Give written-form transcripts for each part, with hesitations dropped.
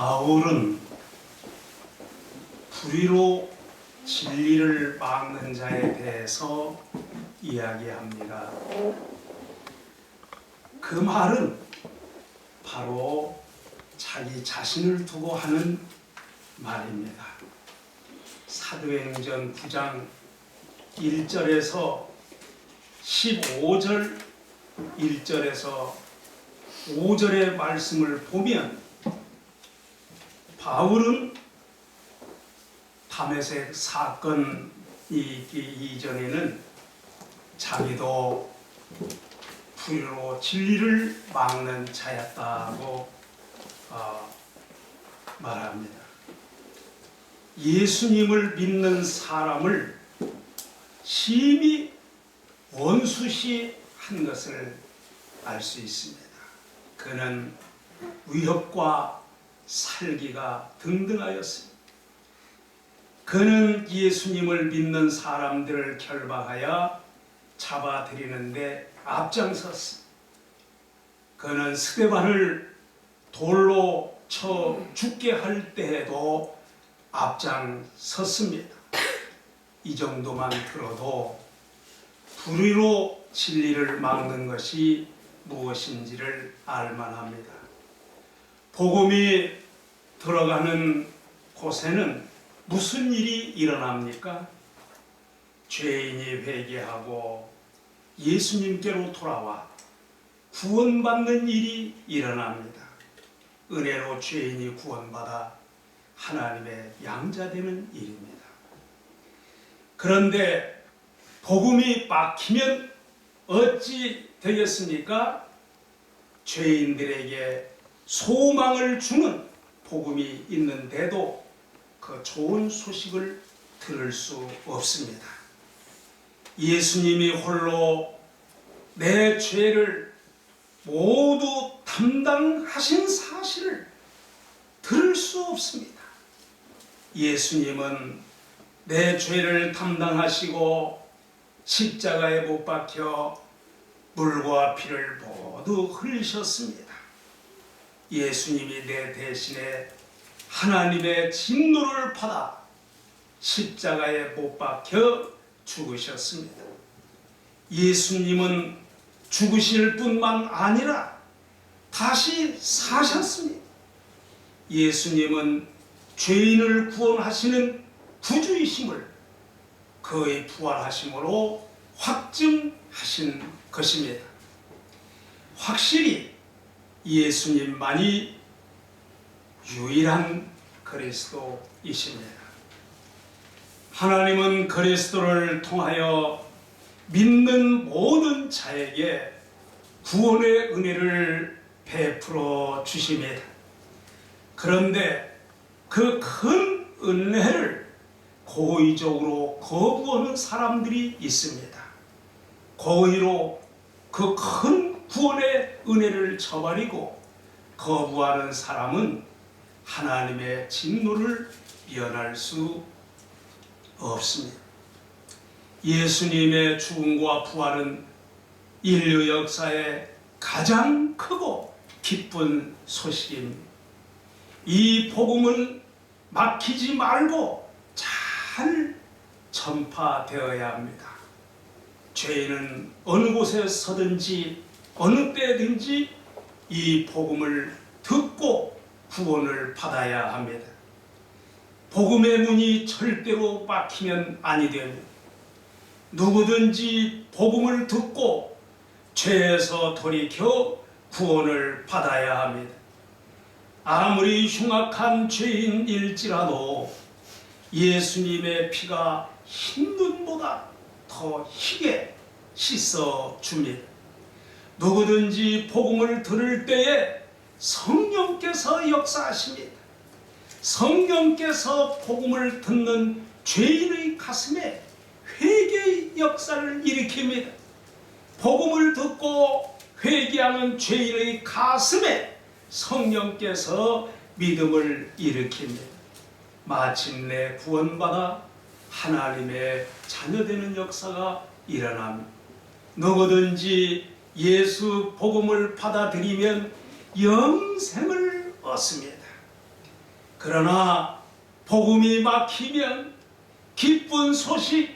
바울은 불의로 진리를 막는 자에 대해서 이야기합니다. 그 말은 바로 자기 자신을 두고 하는 말입니다. 사도행전 9장 1절에서 15절 1절에서 5절의 말씀을 보면 바울은 다메섹 사건이 있기 이전에는 자기도 불의로 진리를 막는 자였다고 말합니다. 예수님을 믿는 사람을 심히 원수시한 것을 알 수 있습니다. 그는 위협과 살기가 등등하였습니다. 그는 예수님을 믿는 사람들을 결박하여 잡아들이는데 앞장섰습니다. 그는 스데반을 돌로 쳐 죽게 할 때에도 앞장섰습니다. 이 정도만 들어도 불의로 진리를 막는 것이 무엇인지를 알만합니다. 복음이 들어가는 곳에는 무슨 일이 일어납니까? 죄인이 회개하고 예수님께로 돌아와 구원받는 일이 일어납니다. 은혜로 죄인이 구원받아 하나님의 양자되는 일입니다. 그런데 복음이 막히면 어찌 되겠습니까? 죄인들에게 소망을 주는 복음이 있는데도 그 좋은 소식을 들을 수 없습니다. 예수님이 홀로 내 죄를 모두 담당하신 사실을 들을 수 없습니다. 예수님은 내 죄를 담당하시고 십자가에 못 박혀 물과 피를 모두 흘리셨습니다. 예수님이 내 대신에 하나님의 진노를 받아 십자가에 못 박혀 죽으셨습니다. 예수님은 죽으실 뿐만 아니라 다시 사셨습니다. 예수님은 죄인을 구원하시는 구주이심을 그의 부활하심으로 확증하신 것입니다. 확실히 예수님만이 유일한 그리스도이십니다. 하나님은 그리스도를 통하여 믿는 모든 자에게 구원의 은혜를 베풀어 주십니다. 그런데 그 큰 은혜를 고의적으로 거부하는 사람들이 있습니다. 고의로 그 큰 구원의 은혜를 저버리고 거부하는 사람은 하나님의 진노를 면할 수 없습니다. 예수님의 죽음과 부활은 인류 역사의 가장 크고 기쁜 소식입니다. 이 복음을 막히지 말고 잘 전파되어야 합니다. 죄인은 어느 곳에 서든지 어느 때든지 이 복음을 듣고 구원을 받아야 합니다. 복음의 문이 절대로 막히면 아니 됩니다. 누구든지 복음을 듣고 죄에서 돌이켜 구원을 받아야 합니다. 아무리 흉악한 죄인일지라도 예수님의 피가 흰 눈보다 더 희게 씻어줍니다. 누구든지 복음을 들을 때에 성령께서 역사하십니다. 성령께서 복음을 듣는 죄인의 가슴에 회개의 역사를 일으킵니다. 복음을 듣고 회개하는 죄인의 가슴에 성령께서 믿음을 일으킵니다. 마침내 구원받아 하나님의 자녀되는 역사가 일어납니다. 누구든지 예수 복음을 받아들이면 영생을 얻습니다. 그러나 복음이 막히면 기쁜 소식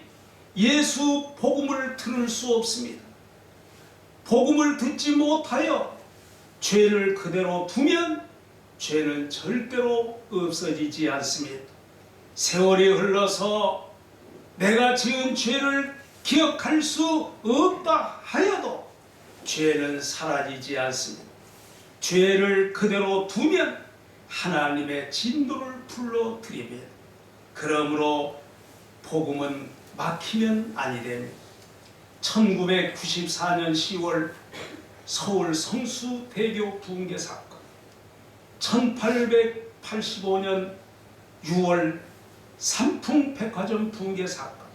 예수 복음을 들을 수 없습니다. 복음을 듣지 못하여 죄를 그대로 두면 죄는 절대로 없어지지 않습니다. 세월이 흘러서 내가 지은 죄를 기억할 수 없다 하여도 죄는 사라지지 않습니다. 죄를 그대로 두면 하나님의 진노를 불러드립니다. 그러므로 복음은 막히면 아니 됩니다. 1994년 10월 서울 성수대교 붕괴 사건, 1885년 6월 삼풍백화점 붕괴 사건,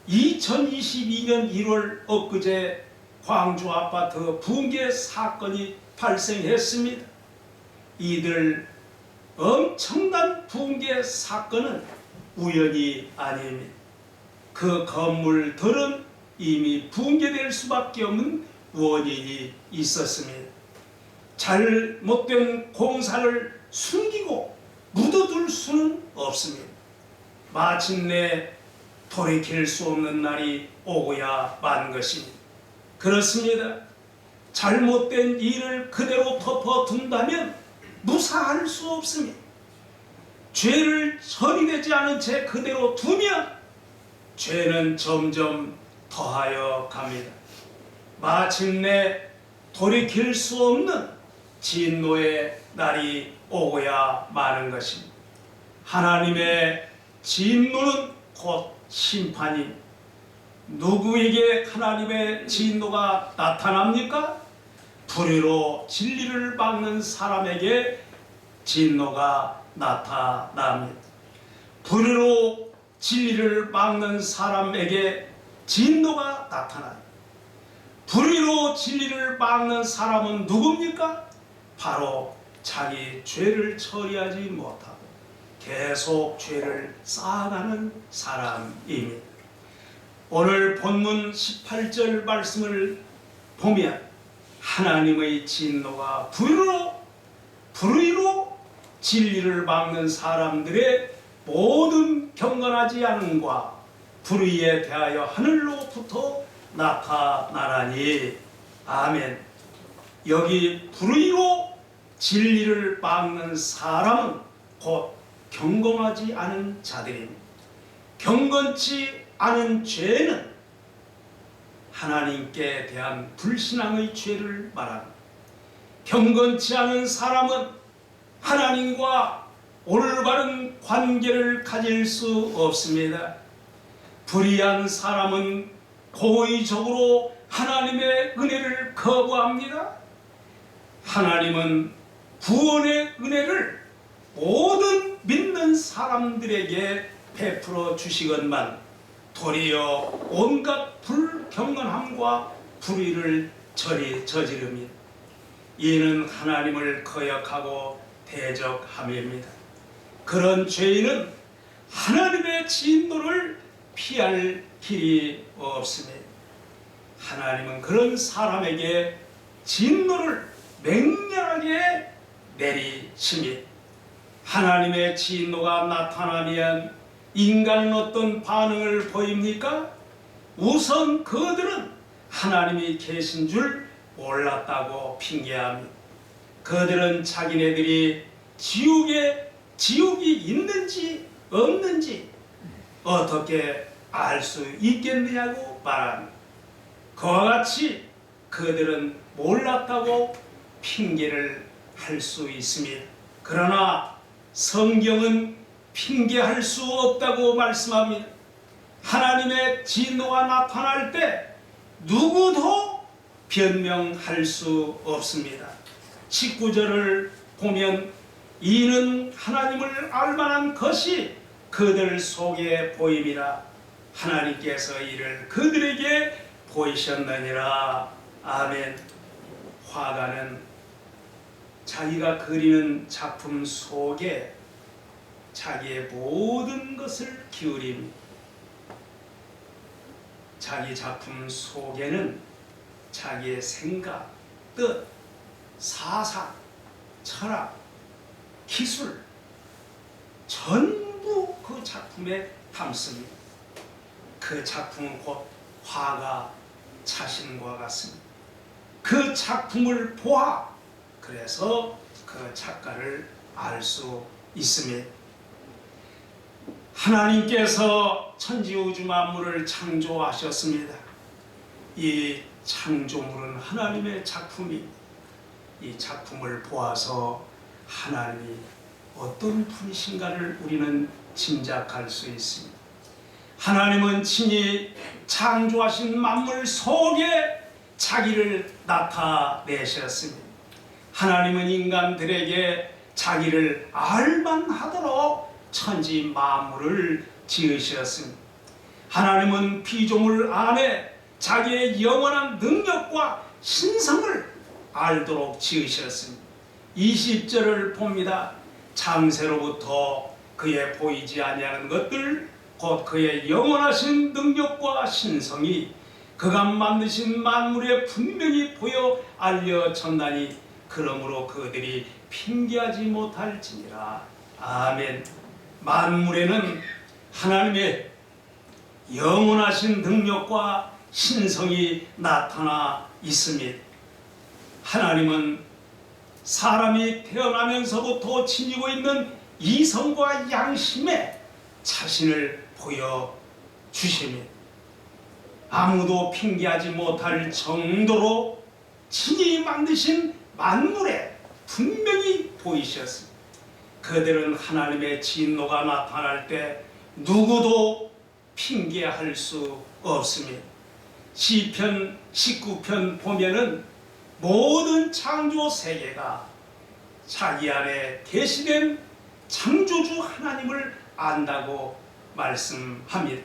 2022년 1월 엊그제 광주 아파트 붕괴 사건이 발생했습니다. 이들 엄청난 붕괴 사건은 우연이 아닙니다. 그 건물들은 이미 붕괴될 수밖에 없는 원인이 있었습니다. 잘못된 공사를 숨기고 묻어둘 수는 없습니다. 마침내 돌이킬 수 없는 날이 오고야 만 것입니다. 그렇습니다. 잘못된 일을 그대로 덮어둔다면 무사할 수 없습니다. 죄를 처리되지 않은 채 그대로 두면 죄는 점점 더하여 갑니다. 마침내 돌이킬 수 없는 진노의 날이 오고야 마는 것입니다. 하나님의 진노는 곧 심판입니다. 누구에게 하나님의 진노가 나타납니까? 불의로 진리를 막는 사람에게 진노가 나타납니다. 불의로 진리를 막는 사람에게 진노가 나타납니다. 불의로 진리를 막는 사람은 누굽니까? 바로 자기 죄를 처리하지 못하고 계속 죄를 쌓아가는 사람입니다. 오늘 본문 18절 말씀을 보면 하나님의 진노가 불의로 진리를 막는 사람들의 모든 경건하지 않음과 불의에 대하여 하늘로부터 나타나라니. 아멘. 여기 불의로 진리를 막는 사람은 곧 경건하지 않은 자들입니다. 경건치 않은 죄는 하나님께 대한 불신앙의 죄를 말합니다. 경건치 않은 사람은 하나님과 올바른 관계를 가질 수 없습니다. 불의한 사람은 고의적으로 하나님의 은혜를 거부합니다. 하나님은 구원의 은혜를 모든 믿는 사람들에게 베풀어 주시건만 도리어 온갖 불경건함과 불의를 저지릅니다. 이는 하나님을 거역하고 대적함입니다. 그런 죄인은 하나님의 진노를 피할 길이 없습니다. 하나님은 그런 사람에게 진노를 맹렬하게 내리십니다. 하나님의 진노가 나타나면 인간은 어떤 반응을 보입니까? 우선 그들은 하나님이 계신 줄 몰랐다고 핑계합니다. 그들은 자기네들이 지옥이 있는지 없는지 어떻게 알 수 있겠느냐고 말합니다. 그와 같이 그들은 몰랐다고 핑계를 할 수 있습니다. 그러나 성경은 핑계할 수 없다고 말씀합니다. 하나님의 진노가 나타날 때 누구도 변명할 수 없습니다. 19절을 보면 이는 하나님을 알만한 것이 그들 속에 보임이라 하나님께서 이를 그들에게 보이셨느니라. 아멘. 화가는 자기가 그리는 작품 속에 자기의 모든 것을 기울입니다. 자기 작품 속에는 자기의 생각, 뜻, 사상, 철학, 기술 전부 그 작품에 담습니다. 그 작품은 곧 화가 자신과 같습니다. 그 작품을 보아 그래서 그 작가를 알 수 있습니다. 하나님께서 천지우주 만물을 창조하셨습니다. 이 창조물은 하나님의 작품입니다. 이 작품을 보아서 하나님이 어떤 분이신가를 우리는 짐작할 수 있습니다. 하나님은 친히 창조하신 만물 속에 자기를 나타내셨습니다. 하나님은 인간들에게 자기를 알만하도록 천지 만물을 지으셨습니다. 하나님은 피조물 안에 자기의 영원한 능력과 신성을 알도록 지으셨습니다. 20절을 봅니다. 창세로부터 그의 보이지 아니하는 것들 곧 그의 영원하신 능력과 신성이 그가 만드신 만물에 분명히 보여 알려졌나니 그러므로 그들이 핑계하지 못할지니라. 아멘. 만물에는 하나님의 영원하신 능력과 신성이 나타나 있습니다. 하나님은 사람이 태어나면서부터 지니고 있는 이성과 양심에 자신을 보여주십니다. 아무도 핑계하지 못할 정도로 친히 만드신 만물에 분명히 보이셨습니다. 그들은 하나님의 진노가 나타날 때 누구도 핑계할 수 없습니다. 시편 19편 보면은 모든 창조 세계가 자기 안에 계시된 창조주 하나님을 안다고 말씀합니다.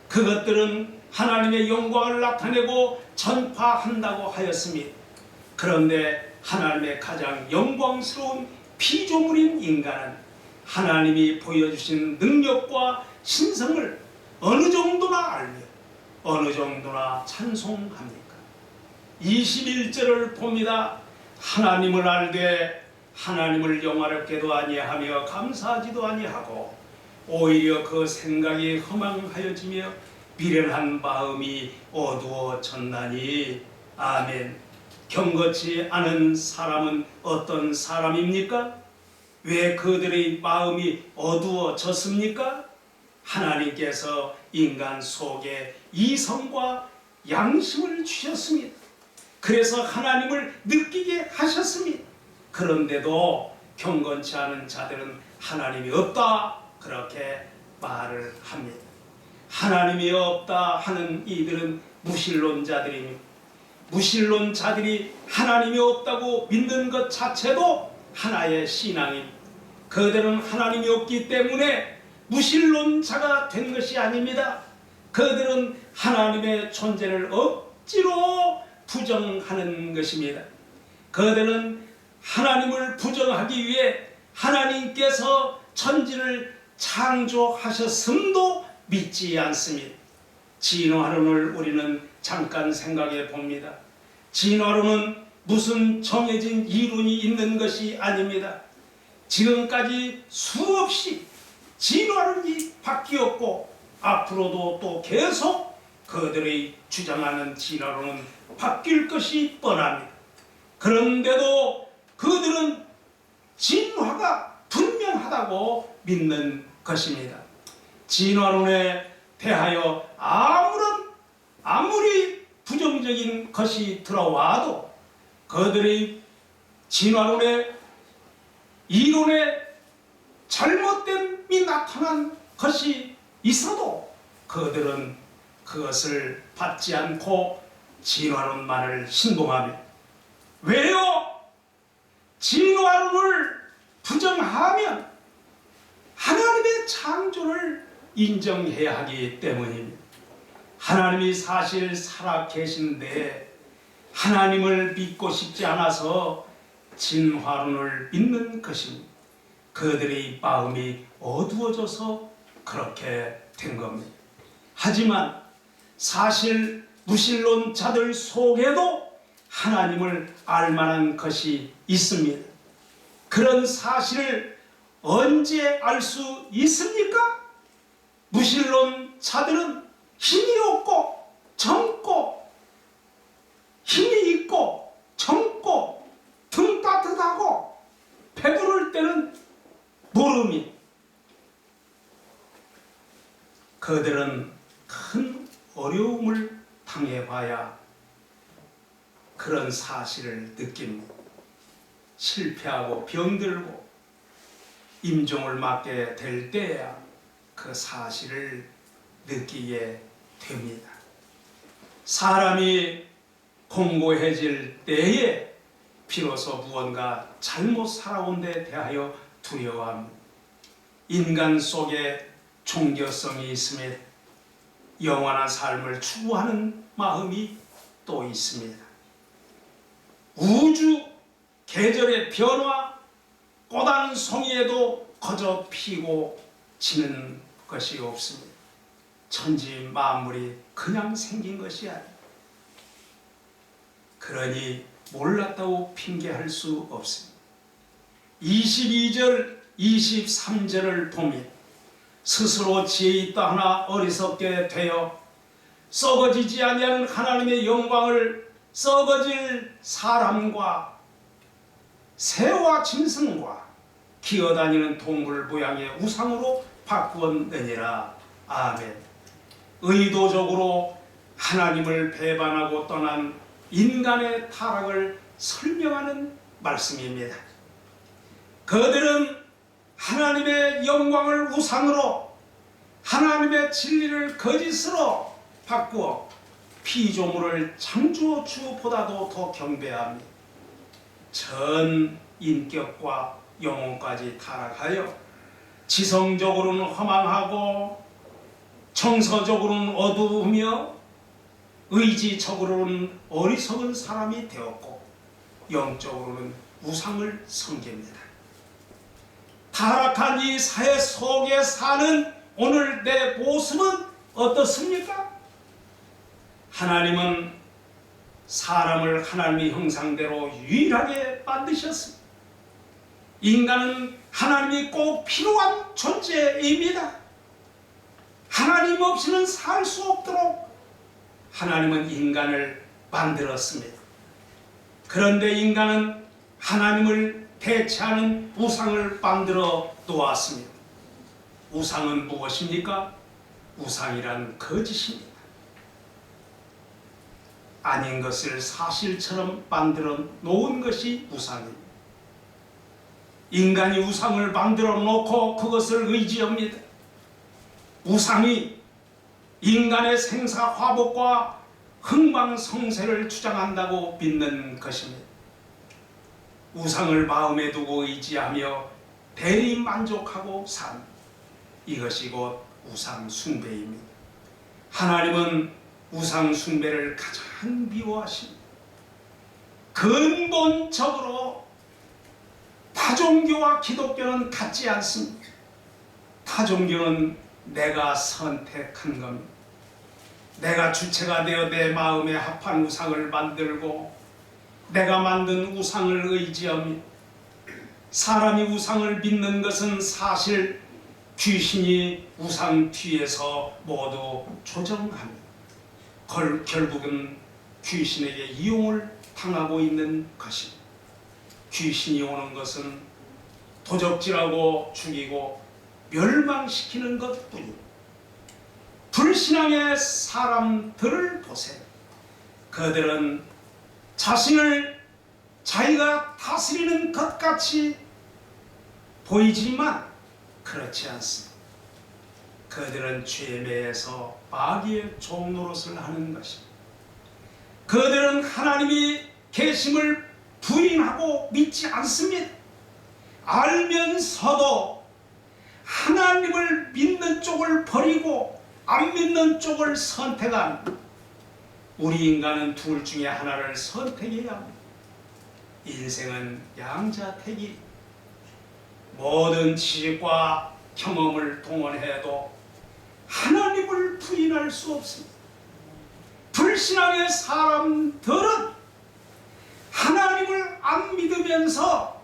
그것들은 하나님의 영광을 나타내고 전파한다고 하였습니다. 그런데 하나님의 가장 영광스러운 피조물인 인간은 하나님이 보여주신 능력과 신성을 어느 정도나 알며 어느 정도나 찬송합니까? 21절을 봅니다. 하나님을 알되 하나님을 영화롭게도 아니하며 감사하지도 아니하고 오히려 그 생각이 허망하여지며 미련한 마음이 어두워졌나니. 아멘. 경건치 않은 사람은 어떤 사람입니까? 왜 그들의 마음이 어두워졌습니까? 하나님께서 인간 속에 이성과 양심을 주셨습니다. 그래서 하나님을 느끼게 하셨습니다. 그런데도 경건치 않은 자들은 하나님이 없다 그렇게 말을 합니다. 하나님이 없다 하는 이들은 무신론자들입니다. 무신론자들이 하나님이 없다고 믿는 것 자체도 하나의 신앙입니다. 그들은 하나님이 없기 때문에 무신론자가 된 것이 아닙니다. 그들은 하나님의 존재를 억지로 부정하는 것입니다. 그들은 하나님을 부정하기 위해 하나님께서 천지를 창조하셨음도 믿지 않습니다. 진화론을 우리는 잠깐 생각해 봅니다. 진화론은 무슨 정해진 이론이 있는 것이 아닙니다. 지금까지 수없이 진화론이 바뀌었고 앞으로도 또 계속 그들의 주장하는 진화론은 바뀔 것이 뻔합니다. 그런데도 그들은 진화가 분명하다고 믿는 것입니다. 진화론에 대하여 아무리 부정적인 것이 들어와도 그들의 진화론의 이론에 잘못됨이 나타난 것이 있어도 그들은 그것을 받지 않고 진화론만을 신봉하며, 왜요? 진화론을 부정하면 하나님의 창조를 인정해야 하기 때문입니다. 하나님이 사실 살아 계신데 하나님을 믿고 싶지 않아서 진화론을 믿는 것입니다. 그들의 마음이 어두워져서 그렇게 된 겁니다. 하지만 사실 무신론자들 속에도 하나님을 알만한 것이 있습니다. 그런 사실을 언제 알 수 있습니까? 무신론 자들은 힘이 없고 젊고 힘이 있고 젊고 등 따뜻하고 배부를 때는 모름이, 그들은 큰 어려움을 당해봐야 그런 사실을 느낍니다. 실패하고 병들고 임종을 맞게 될 때야 그 사실을 느끼게 됩니다. 사람이 공고해질 때에 비로소 무언가 잘못 살아온 데 대하여 두려워합니다. 인간 속에 종교성이 있음에 영원한 삶을 추구하는 마음이 또 있습니다. 우주 계절의 변화, 꽃한 송이에도 거저 피고 지는 것이 없습니다. 천지 만물이 그냥 생긴 것이 아닙니다. 그러니 몰랐다고 핑계할 수 없습니다. 22절, 23절을 보면 스스로 지혜 있다 하나 어리석게 되어 썩어지지 아니하는 하나님의 영광을 썩어질 사람과 새와 짐승과 기어다니는 동물 모양의 우상으로 바꾸었느니라. 아멘. 의도적으로 하나님을 배반하고 떠난 인간의 타락을 설명하는 말씀입니다. 그들은 하나님의 영광을 우상으로, 하나님의 진리를 거짓으로 바꾸어 피조물을 창조 주보다도 더 경배합니다. 전 인격과 영혼까지 타락하여 지성적으로는 허망하고 정서적으로는 어두우며 의지적으로는 어리석은 사람이 되었고 영적으로는 우상을 섬깁니다. 타락한 이 사회 속에 사는 오늘 내 모습은 어떻습니까? 하나님은 사람을 하나님의 형상대로 유일하게 만드셨습니다. 인간은 하나님이 꼭 필요한 존재입니다. 하나님 없이는 살 수 없도록 하나님은 인간을 만들었습니다. 그런데 인간은 하나님을 대체하는 우상을 만들어 놓았습니다. 우상은 무엇입니까? 우상이란 거짓입니다. 아닌 것을 사실처럼 만들어 놓은 것이 우상입니다. 인간이 우상을 만들어 놓고 그것을 의지합니다. 우상이 인간의 생사화복과 흥망성쇠를 주장한다고 믿는 것입니다. 우상을 마음에 두고 의지하며 대리 만족하고 산, 이것이 곧 우상 숭배입니다. 하나님은 우상 숭배를 가장 미워하십니다. 근본적으로 타종교와 기독교는 같지 않습니다. 타종교는 내가 선택한 겁니다. 내가 주체가 되어 내 마음에 합한 우상을 만들고 내가 만든 우상을 의지합니다. 사람이 우상을 믿는 것은 사실 귀신이 우상 뒤에서 모두 조정합니다. 결국은 귀신에게 이용을 당하고 있는 것입니다. 귀신이 오는 것은 도적질하고 죽이고 멸망시키는 것뿐입니다. 불신앙의 사람들을 보세요. 그들은 자신을 자기가 다스리는 것 같이 보이지만 그렇지 않습니다. 그들은 죄매에서 마귀의 종노릇을 하는 것입니다. 그들은 하나님이 계심을 부인하고 믿지 않습니다. 알면서도 하나님을 믿는 쪽을 버리고 안 믿는 쪽을 선택한, 우리 인간은 둘 중에 하나를 선택해야 합니다. 인생은 양자택일, 모든 지식과 경험을 동원해도 하나님을 부인할 수 없습니다. 불신앙의 사람들은 하나님을 안 믿으면서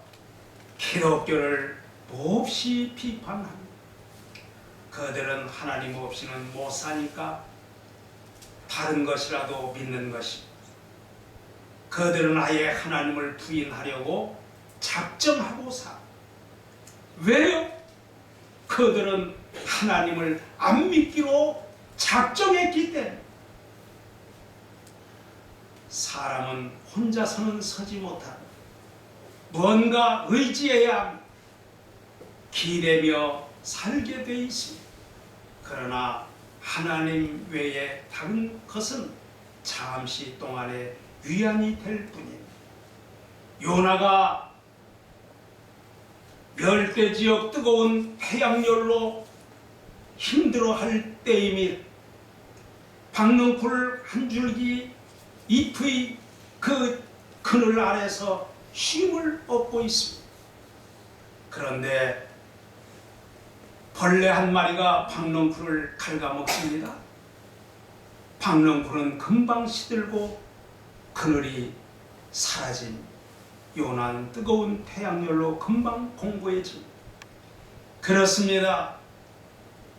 기독교를 몹시 비판합니다. 그들은 하나님 없이는 못 사니까 다른 것이라도 믿는 것이, 그들은 아예 하나님을 부인하려고 작정하고 사. 왜요? 그들은 하나님을 안 믿기로 작정했기 때문에. 사람은 혼자서는 서지 못하고 뭔가 의지해야 합니다. 기대며 살게 돼 있습니다. 그러나 하나님 외에 다른 것은 잠시 동안의 위안이 될 뿐입니다. 요나가 열대지역 뜨거운 태양열로 힘들어할 때이며 박넝쿨 한 줄기 잎의 그 그늘 아래서 쉼을 얻고 있습니다. 그런데 벌레 한 마리가 박넝쿨을 갉아먹습니다. 박넝쿨은 금방 시들고 그늘이 사라집니다. 요나는 뜨거운 태양열로 금방 공고해집니다. 그렇습니다.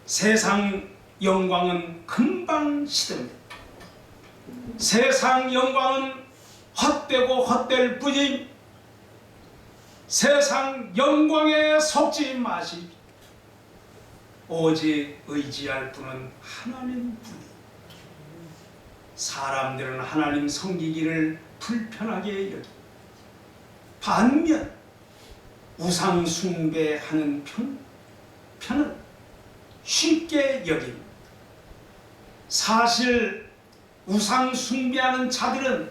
세상 영광은 금방 시듭니다. 세상 영광은 헛되고 헛될 뿐임. 세상 영광에 속지 마십시오. 오직 의지할 분은 하나님 뿐이. 사람들은 하나님 섬기기를 불편하게 여기, 반면 우상 숭배하는 편은 쉽게 여깁니다. 사실 우상 숭배하는 자들은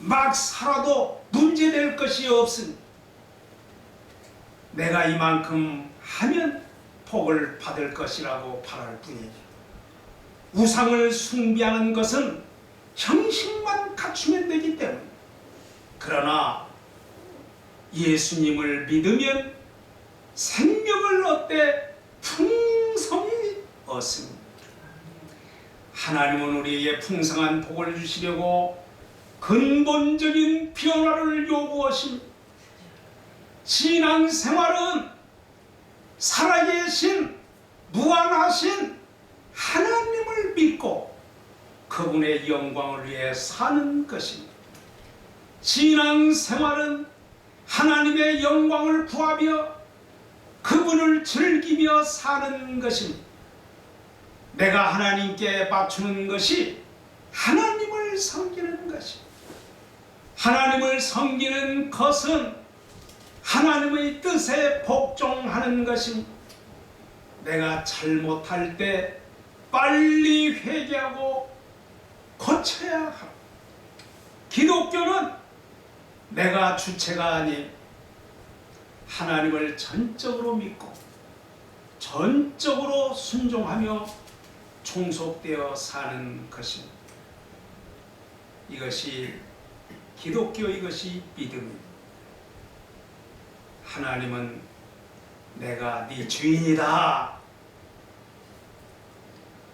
막 살아도 문제될 것이 없습니다. 내가 이만큼 하면 복을 받을 것이라고 바랄 뿐이죠. 우상을 숭배하는 것은 형식만 갖추면 되기 때문에. 그러나 예수님을 믿으면 생명을 얻되 풍성히 얻습니다. 하나님은 우리에게 풍성한 복을 주시려고 근본적인 변화를 요구하십니다. 신앙생활은 살아계신 무한하신 하나님을 믿고 그분의 영광을 위해 사는 것입니다. 신앙생활은 하나님의 영광을 구하며 그분을 즐기며 사는 것입니다. 내가 하나님께 바치는 것이 하나님을 섬기는 것입니다. 하나님을 섬기는 것은 하나님의 뜻에 복종하는 것입니다. 내가 잘못할 때 빨리 회개하고 고쳐야 합니다. 기독교는 내가 주체가 아닌 하나님을 전적으로 믿고 전적으로 순종하며 종속되어 사는 것입니다. 이것이 기독교, 이것이 믿음입니다. 하나님은 내가 네 주인이다.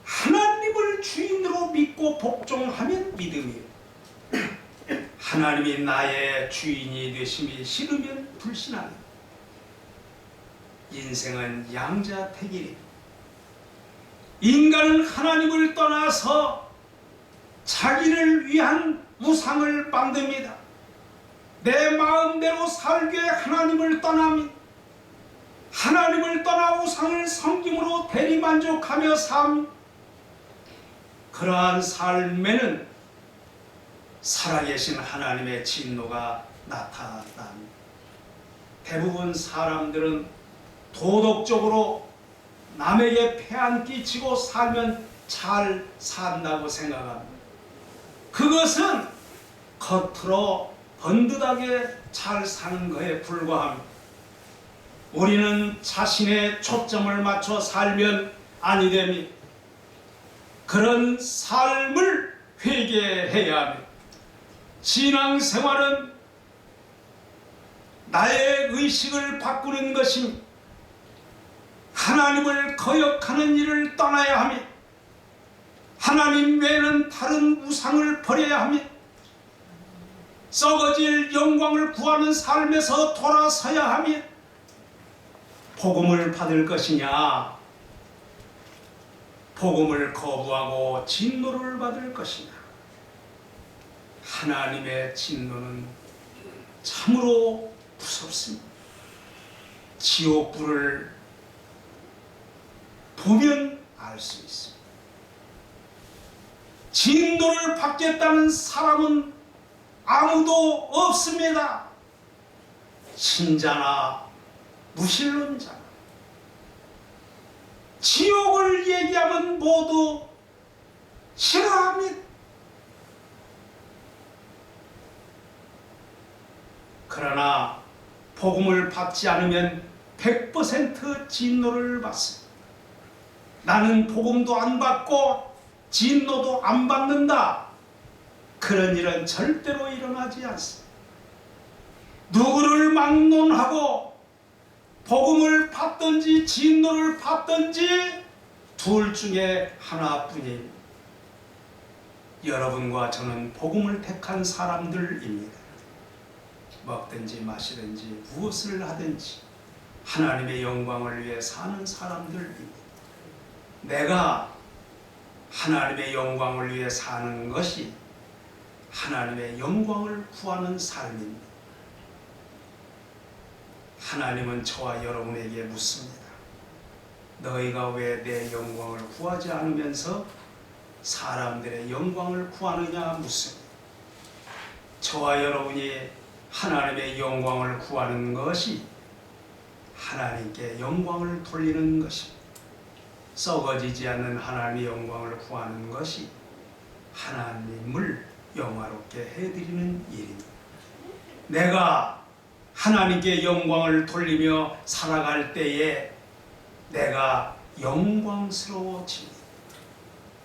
하나님을 주인으로 믿고 복종하면 믿음이에요. 하나님이 나의 주인이 되심이 싫으면 불신합니다. 인생은 양자택일입니다. 인간은 하나님을 떠나서 자기를 위한 우상을 만듭니다. 내 마음대로 살게 하나님을 떠납니다. 하나님을 떠나 우상을 섬김으로 대리만족하며 삽니다. 그러한 삶에는 살아계신 하나님의 진노가 나타납니다. 대부분 사람들은 도덕적으로 남에게 폐한 끼치고 살면 잘 산다고 생각합니다. 그것은 겉으로 번듯하게 잘 사는 것에 불과합니다. 우리는 자신의 초점을 맞춰 살면 아니 됩니다. 그런 삶을 회개해야 합니다. 신앙생활은 나의 의식을 바꾸는 것입니다. 하나님을 거역하는 일을 떠나야 합니다. 하나님 외에는 다른 우상을 버려야 합니다. 썩어질 영광을 구하는 삶에서 돌아서야 합니다. 복음을 받을 것이냐, 복음을 거부하고 진노를 받을 것이냐. 하나님의 진노는 참으로 무섭습니다. 지옥불을 보면 알 수 있습니다. 진노를 받겠다는 사람은 아무도 없습니다. 신자나 무신론자나. 지옥을 얘기하면 모두 싫어합니다. 그러나 복음을 받지 않으면 100% 진노를 받습니다. 나는 복음도 안 받고 진노도 안 받는다. 그런 일은 절대로 일어나지 않습니다. 누구를 막론하고 복음을 받든지 진노를 받든지 둘 중에 하나뿐입니다. 여러분과 저는 복음을 택한 사람들입니다. 먹든지 마시든지 무엇을 하든지 하나님의 영광을 위해 사는 사람들입니다. 내가 하나님의 영광을 위해 사는 것이 하나님의 영광을 구하는 삶입니다. 하나님은 저와 여러분에게 묻습니다. 너희가 왜 내 영광을 구하지 않으면서 사람들의 영광을 구하느냐 묻습니다. 저와 여러분이 하나님의 영광을 구하는 것이 하나님께 영광을 돌리는 것입니다. 썩어지지 않는 하나님의 영광을 구하는 것이 하나님을 영화롭게 해드리는 일입니다. 내가 하나님께 영광을 돌리며 살아갈 때에 내가 영광스러워집니다.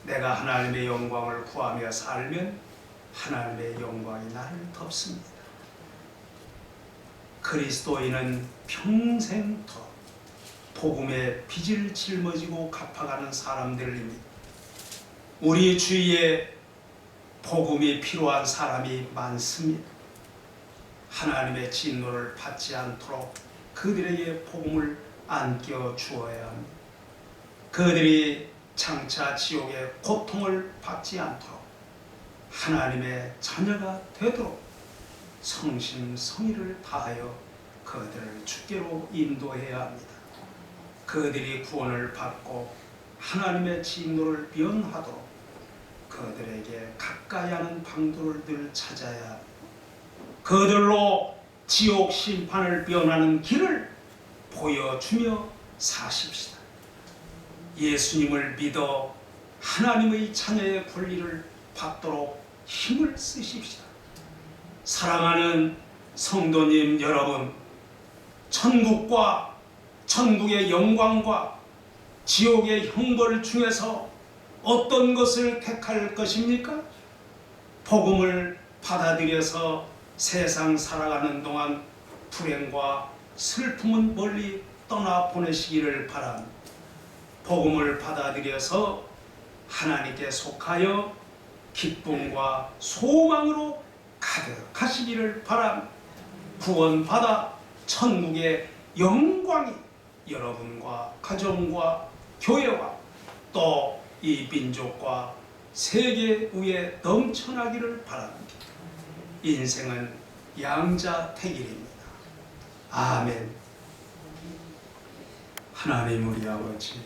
내가 하나님의 영광을 구하며 살면 하나님의 영광이 나를 덮습니다. 그리스도인은 평생토록 복음의 빚을 짊어지고 갚아가는 사람들입니다. 우리 주위에 복음이 필요한 사람이 많습니다. 하나님의 진노를 받지 않도록 그들에게 복음을 안겨 주어야 합니다. 그들이 장차 지옥의 고통을 받지 않도록 하나님의 자녀가 되도록 성심성의를 다하여 그들을 주께로 인도해야 합니다. 그들이 구원을 받고 하나님의 진노를 면하도록 그들에게 가까이 하는 방도를 늘 찾아야 합니다. 그들로 지옥 심판을 면하는 길을 보여주며 사십시다. 예수님을 믿어 하나님의 자녀의 권리를 받도록 힘을 쓰십시다. 사랑하는 성도님 여러분, 천국과 천국의 영광과 지옥의 형벌 중에서 어떤 것을 택할 것입니까? 복음을 받아들여서 세상 살아가는 동안 불행과 슬픔은 멀리 떠나보내시기를 바랍니다. 복음을 받아들여서 하나님께 속하여 기쁨과 소망으로 가득하시기를 바랍니다. 구원받아 천국의 영광이 여러분과 가정과 교회와 또 이 민족과 세계 위에 넘쳐나기를 바랍니다. 인생은 양자택일입니다. 아멘. 하나님 우리 아버지,